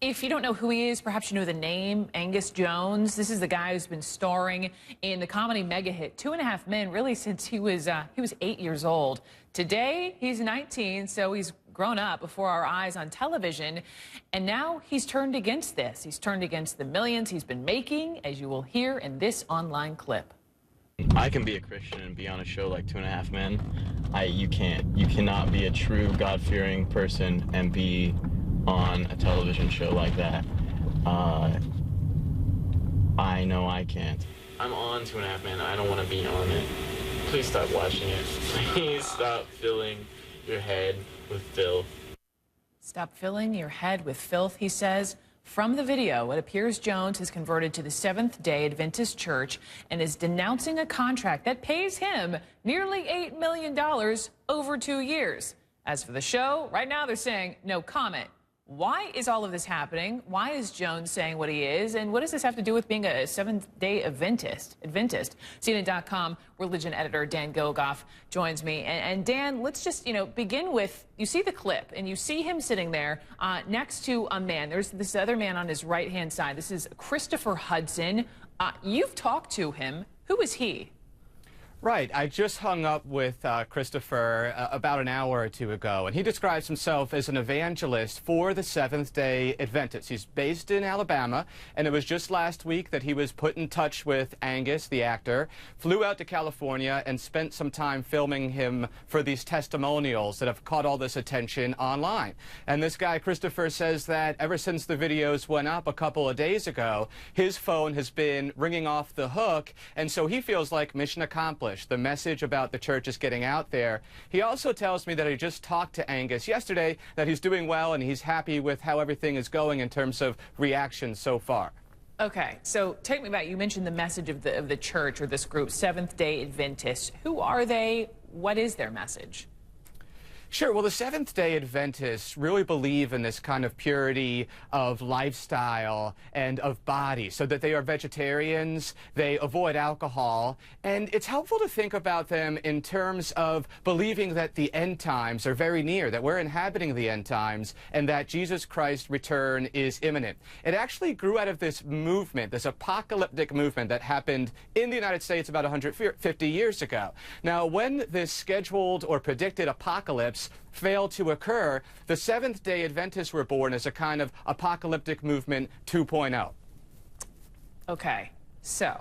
If you don't know who he is, perhaps you know the name, Angus Jones. This is the guy who's been starring in the comedy mega hit 2.5 Men, really since he was 8 years old. Today, he's 19, so he's grown up before our eyes on television, and now he's turned against this. He's turned against the millions he's been making, as you will hear in this online clip. I can be a Christian and be on a show like 2.5 Men. You can't. You cannot be a true God-fearing person and be on a television show like that. I know I can't. I'm on 2.5 Men. I don't want to be on it. Please stop watching it. Please stop filling your head with filth. Stop filling your head with filth, he says. From the video, it appears Jones has converted to the Seventh-day Adventist Church and is denouncing a contract that pays him nearly $8 million over 2 years. As for the show, right now they're saying no comment. Why is all of this happening? Why is Jones saying what he is? And what does this have to do with being a Seventh-day Adventist? CNN.com religion editor Dan Gilgoff joins me. And Dan, let's just, begin with, you see the clip, and you see him sitting there next to a man. There's this other man on his right-hand side. This is Christopher Hudson. You've talked to him. Who is he? Right. I just hung up with Christopher about an hour or two ago, and he describes himself as an evangelist for the Seventh-day Adventists. He's based in Alabama, and it was just last week that he was put in touch with Angus, the actor, flew out to California, and spent some time filming him for these testimonials that have caught all this attention online. And this guy, Christopher, says that ever since the videos went up a couple of days ago, his phone has been ringing off the hook, and so he feels like mission accomplished. The message about the church is getting out there. He also tells me that he just talked to Angus yesterday, that he's doing well and he's happy with how everything is going in terms of reaction so far. Okay, so take me back. You mentioned the message of the church or this group, Seventh-day Adventists. Who are they? What is their message? Sure. Well, the Seventh-day Adventists really believe in this kind of purity of lifestyle and of body, so that they are vegetarians, they avoid alcohol, and it's helpful to think about them in terms of believing that the end times are very near, that we're inhabiting the end times, and that Jesus Christ's return is imminent. It actually grew out of this movement, this apocalyptic movement that happened in the United States about 150 years ago. Now, when this scheduled or predicted apocalypse failed to occur, the Seventh-day Adventists were born as a kind of apocalyptic movement 2.0. Okay, so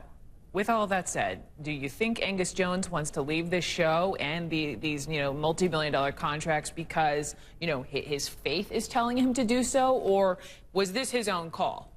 with all that said, do you think Angus Jones wants to leave this show and these multi-million-dollar contracts because his faith is telling him to do so, or was this his own call?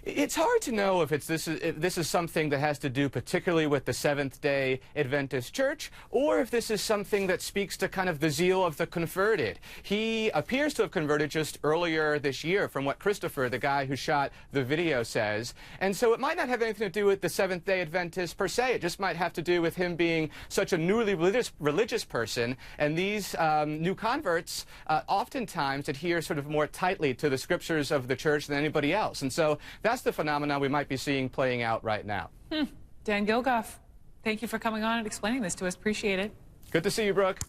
It's hard to know if this is something that has to do particularly with the Seventh-day Adventist Church, or if this is something that speaks to kind of the zeal of the converted. He appears to have converted just earlier this year, from what Christopher, the guy who shot the video, says. And so it might not have anything to do with the Seventh-day Adventists per se. It just might have to do with him being such a newly religious person. And these new converts oftentimes adhere sort of more tightly to the scriptures of the church than anybody else. And so that's the phenomenon we might be seeing playing out right now. Dan Gilgoff, thank you for coming on and explaining this to us. Appreciate it. Good to see you, Brooke.